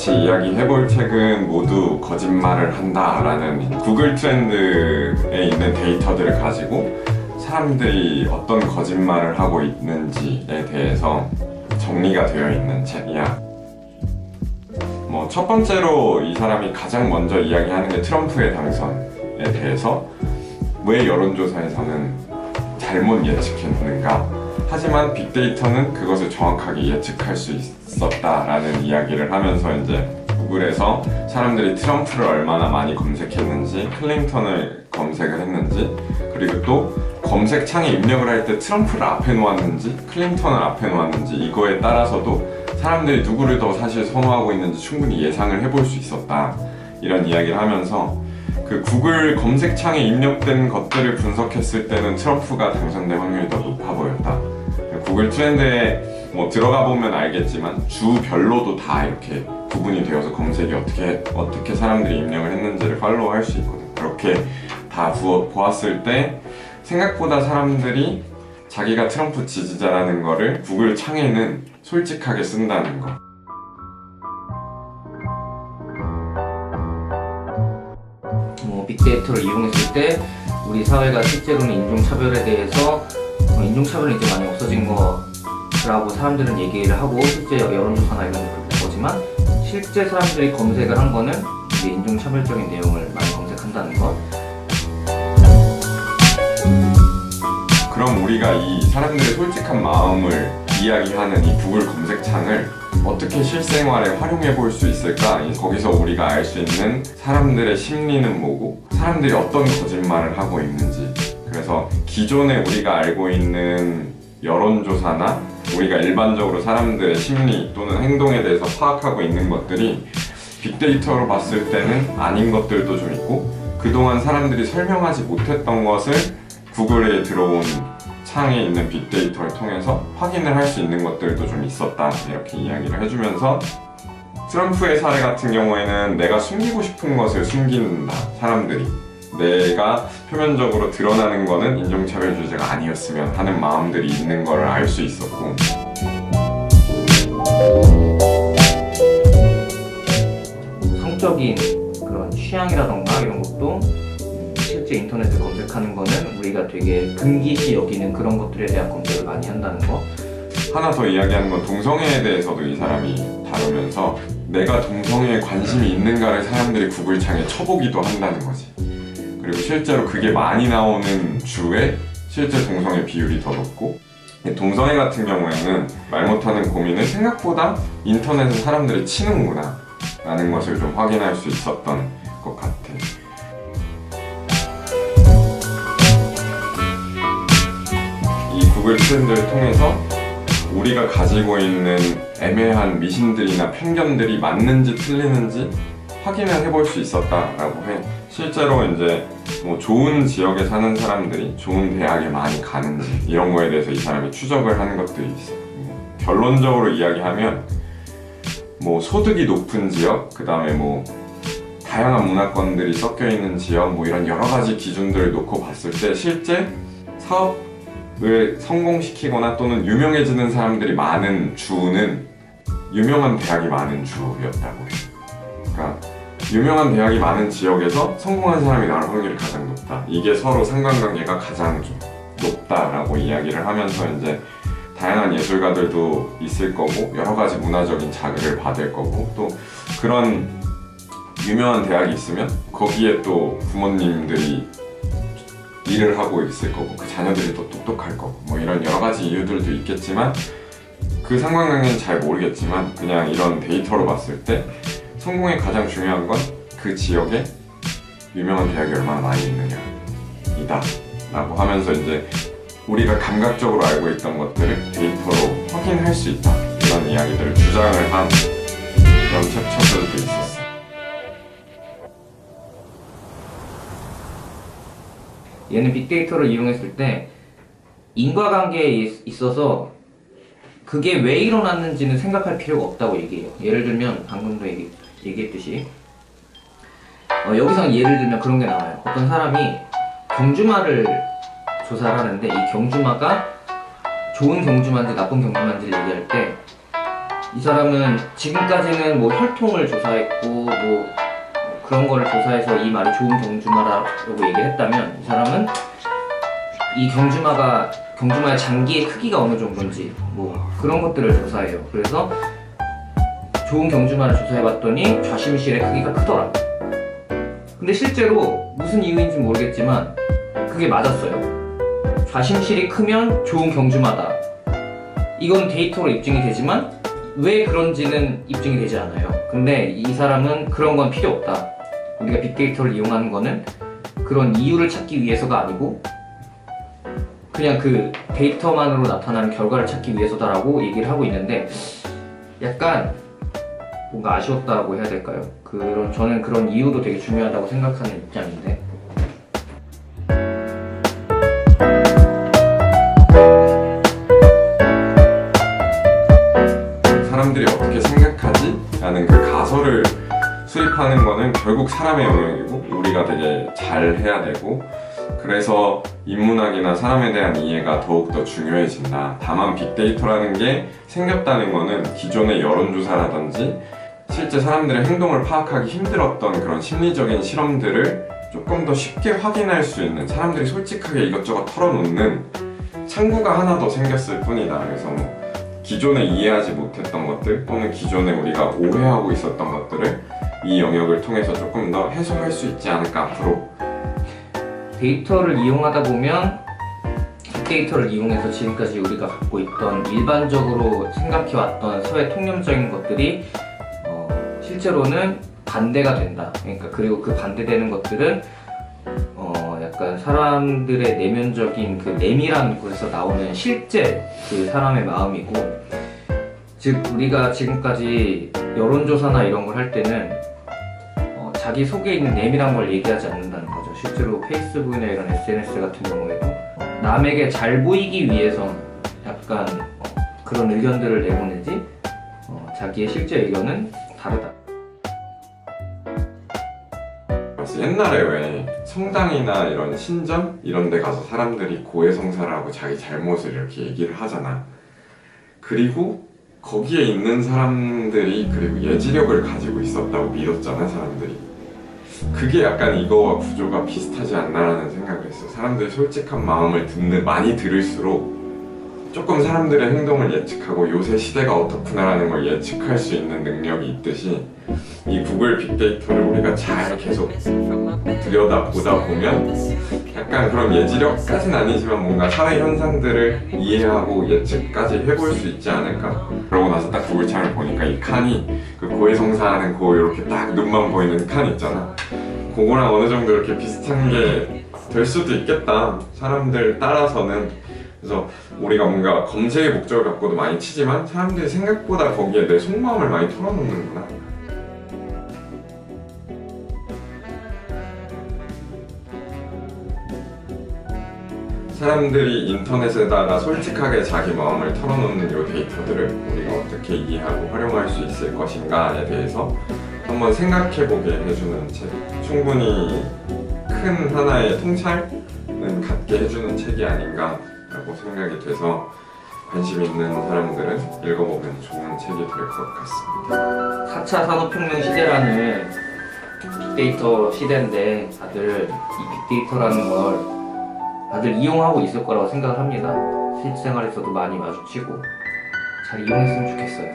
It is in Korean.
같이 이야기해볼 책은 모두 거짓말을 한다라는 구글 트렌드에 있는 데이터들을 가지고 사람들이 어떤 거짓말을 하고 있는지에 대해서 정리가 되어 있는 책이야. 첫 번째로 이 사람이 가장 먼저 이야기하는 게 트럼프의 당선에 대해서 왜 여론조사에서는 잘못 예측했는가, 하지만 빅데이터는 그것을 정확하게 예측할 수 있었다라는 이야기를 하면서 이제 구글에서 사람들이 트럼프를 얼마나 많이 검색했는지, 클린턴을 검색을 했는지, 그리고 또 검색창에 입력을 할 때 트럼프를 앞에 놓았는지 클린턴을 앞에 놓았는지, 이거에 따라서도 사람들이 누구를 더 사실 선호하고 있는지 충분히 예상을 해볼 수 있었다, 이런 이야기를 하면서 그 구글 검색창에 입력된 것들을 분석했을 때는 트럼프가 당선될 확률이 더 높아 보였다. 구글 트렌드에 들어가 보면 알겠지만 주별로도 다 이렇게 구분이 되어서 검색이 어떻게 사람들이 입력을 했는지를 팔로우할 수 있거든. 그렇게 다 보았을 때 생각보다 사람들이 자기가 트럼프 지지자라는 거를 구글 창에는 솔직하게 쓴다는 거. 빅데이터를 이용했을 때 우리 사회가 실제로는 인종차별에 대해서 인종차별은 이제 많이 없어진 거라고 사람들은 얘기를 하고 실제 여론조사나 이런 데 그럴 거지만 실제 사람들이 검색을 한 거는 이제 인종차별적인 내용을 많이 검색한다는 것. 그럼 우리가 이 사람들의 솔직한 마음을 이야기하는 이 구글 검색창을 어떻게 실생활에 활용해 볼 수 있을까? 거기서 우리가 알 수 있는 사람들의 심리는 뭐고, 사람들이 어떤 거짓말을 하고 있는지. 그래서 기존에 우리가 알고 있는 여론조사나 우리가 일반적으로 사람들의 심리 또는 행동에 대해서 파악하고 있는 것들이 빅데이터로 봤을 때는 아닌 것들도 좀 있고, 그동안 사람들이 설명하지 못했던 것을 구글에 들어온 창에 있는 빅데이터를 통해서 확인을 할 수 있는 것들도 좀 있었다, 이렇게 이야기를 해주면서 트럼프의 사례 같은 경우에는 내가 숨기고 싶은 것을 숨긴다, 사람들이 내가 표면적으로 드러나는 거는 인종차별 주제가 아니었으면 하는 마음들이 있는 걸 알 수 있었고, 성적인 그런 취향이라던가 이런 것도 실제 인터넷을 검색하는 거는 우리가 되게 금기시 여기는 그런 것들에 대한 검색을 많이 한다는 거. 하나 더 이야기하는 건 동성애에 대해서도 이 사람이 다루면서 내가 동성애에 관심이 있는가를 사람들이 구글창에 쳐보기도 한다는 거지. 그리고 실제로 그게 많이 나오는 주에 실제 동성애 비율이 더 높고, 동성애 같은 경우에는 말 못하는 고민을 생각보다 인터넷에 사람들이 치는구나 라는 것을 좀 확인할 수 있었던 것 같아. 이 구글 트렌드를 통해서 우리가 가지고 있는 애매한 미신들이나 편견들이 맞는지 틀리는지 확인을 해볼 수 있었다라고 해. 실제로 이제 좋은 지역에 사는 사람들이 좋은 대학에 많이 가는지 이런 거에 대해서 이 사람이 추적을 하는 것들이 있어. 결론적으로 이야기하면 소득이 높은 지역, 그 다음에 다양한 문화권들이 섞여 있는 지역, 이런 여러 가지 기준들을 놓고 봤을 때 실제 사업을 성공시키거나 또는 유명해지는 사람들이 많은 주는 유명한 대학이 많은 주였다고 해. 그러니까 유명한 대학이 많은 지역에서 성공한 사람이 나올 확률이 가장 높다. 이게 서로 상관관계가 가장 좀 높다라고 이야기를 하면서 이제 다양한 예술가들도 있을 거고 여러 가지 문화적인 자극을 받을 거고, 또 그런 유명한 대학이 있으면 거기에 또 부모님들이 일을 하고 있을 거고 그 자녀들이 또 똑똑할 거고 이런 여러 가지 이유들도 있겠지만, 그 상관관계는 잘 모르겠지만 그냥 이런 데이터로 봤을 때 성공의 가장 중요한 건 그 지역에 유명한 대학이 얼마나 많이 있느냐이다 라고 하면서 이제 우리가 감각적으로 알고 있던 것들을 데이터로 확인할 수 있다, 이런 이야기들을 주장을 한 그런 챕터들도 있었어. 얘는 빅데이터를 이용했을 때 인과관계에 있어서 그게 왜 일어났는지는 생각할 필요가 없다고 얘기해요. 예를 들면 방금도 얘기했듯이 여기서 예를 들면 그런 게 나와요. 어떤 사람이 경주마를 조사를 하는데 이 경주마가 좋은 경주마인지 나쁜 경주마인지를 얘기할 때 이 사람은 지금까지는 뭐 혈통을 조사했고 뭐 그런 거를 조사해서 이 말이 좋은 경주마라고 얘기를 했다면, 이 사람은 이 경주마의 장기의 크기가 어느 정도인지 뭐 그런 것들을 조사해요. 그래서 좋은 경주마를 조사해봤더니 좌심실의 크기가 크더라. 근데 실제로 무슨 이유인지 모르겠지만 그게 맞았어요. 좌심실이 크면 좋은 경주마다. 이건 데이터로 입증이 되지만 왜 그런지는 입증이 되지 않아요. 근데 이 사람은 그런 건 필요 없다. 우리가 빅데이터를 이용하는 거는 그런 이유를 찾기 위해서가 아니고 그냥 그 데이터만으로 나타나는 결과를 찾기 위해서다라고 얘기를 하고 있는데, 약간 뭔가 아쉬웠다고 해야 될까요? 저는 그런 이유도 되게 중요하다고 생각하는 입장인데, 사람들이 어떻게 생각하지? 라는 그 가설을 수립하는 거는 결국 사람의 영역이고 우리가 되게 잘 해야 되고, 그래서 인문학이나 사람에 대한 이해가 더욱더 중요해진다. 다만 빅데이터라는 게 생겼다는 거는 기존의 여론조사라든지 실제 사람들의 행동을 파악하기 힘들었던 그런 심리적인 실험들을 조금 더 쉽게 확인할 수 있는, 사람들이 솔직하게 이것저것 털어놓는 창구가 하나 더 생겼을 뿐이다. 그래서 뭐 기존에 이해하지 못했던 것들 또는 기존에 우리가 오해하고 있었던 것들을 이 영역을 통해서 조금 더 해소할 수 있지 않을까 앞으로. 데이터를 이용하다 보면 빅데이터를 이용해서 지금까지 우리가 갖고 있던 일반적으로 생각해왔던 사회 통념적인 것들이 실제로는 반대가 된다. 그러니까 그리고 그 반대되는 것들은 약간 사람들의 내면적인 그 내밀한 곳에서 나오는 실제 그 사람의 마음이고, 즉 우리가 지금까지 여론조사나 이런 걸 할 때는 자기 속에 있는 내밀한 걸 얘기하지 않는다는 거죠. 실제로 페이스북이나 이런 SNS 같은 경우에도 남에게 잘 보이기 위해서 약간 그런 의견들을 내보내지 자기의 실제 의견은 다르다. 옛날에 왜 성당이나 이런 신전 이런 데 가서 사람들이 고해성사를 하고 자기 잘못을 이렇게 얘기를 하잖아. 그리고 거기에 있는 사람들이 그리고 예지력을 가지고 있었다고 믿었잖아, 사람들이. 그게 약간 이거와 구조가 비슷하지 않나라는 생각을 했어. 사람들이 솔직한 마음을 많이 들을수록 조금 사람들의 행동을 예측하고 요새 시대가 어떻구나라는 걸 예측할 수 있는 능력이 있듯이, 이 구글 빅데이터를 우리가 잘 계속 들여다보다 보면 약간 그런 예지력까지는 아니지만 뭔가 사회 현상들을 이해하고 예측까지 해볼 수 있지 않을까. 그러고 나서 딱 구글 창을 보니까 이 칸이 그 고해성사하는 고 이렇게 딱 눈만 보이는 칸 있잖아. 그거랑 어느 정도 이렇게 비슷한 게 될 수도 있겠다, 사람들 따라서는. 그래서 우리가 뭔가 검색의 목적을 갖고도 많이 치지만 사람들이 생각보다 거기에 내 속마음을 많이 털어놓는구나. 사람들이 인터넷에다가 솔직하게 자기 마음을 털어놓는 이 데이터들을 우리가 어떻게 이해하고 활용할 수 있을 것인가에 대해서 한번 생각해보게 해주는 책, 충분히 큰 하나의 통찰은 갖게 해주는 책이 아닌가 라고 생각이 돼서 관심 있는 사람들은 읽어보면 좋은 책이 될 것 같습니다. 4차 산업혁명 시대라는 빅데이터 시대인데 다들 이 빅데이터라는 걸 다들 이용하고 있을 거라고 생각을 합니다. 실생활에서도 많이 마주치고 잘 이용했으면 좋겠어요.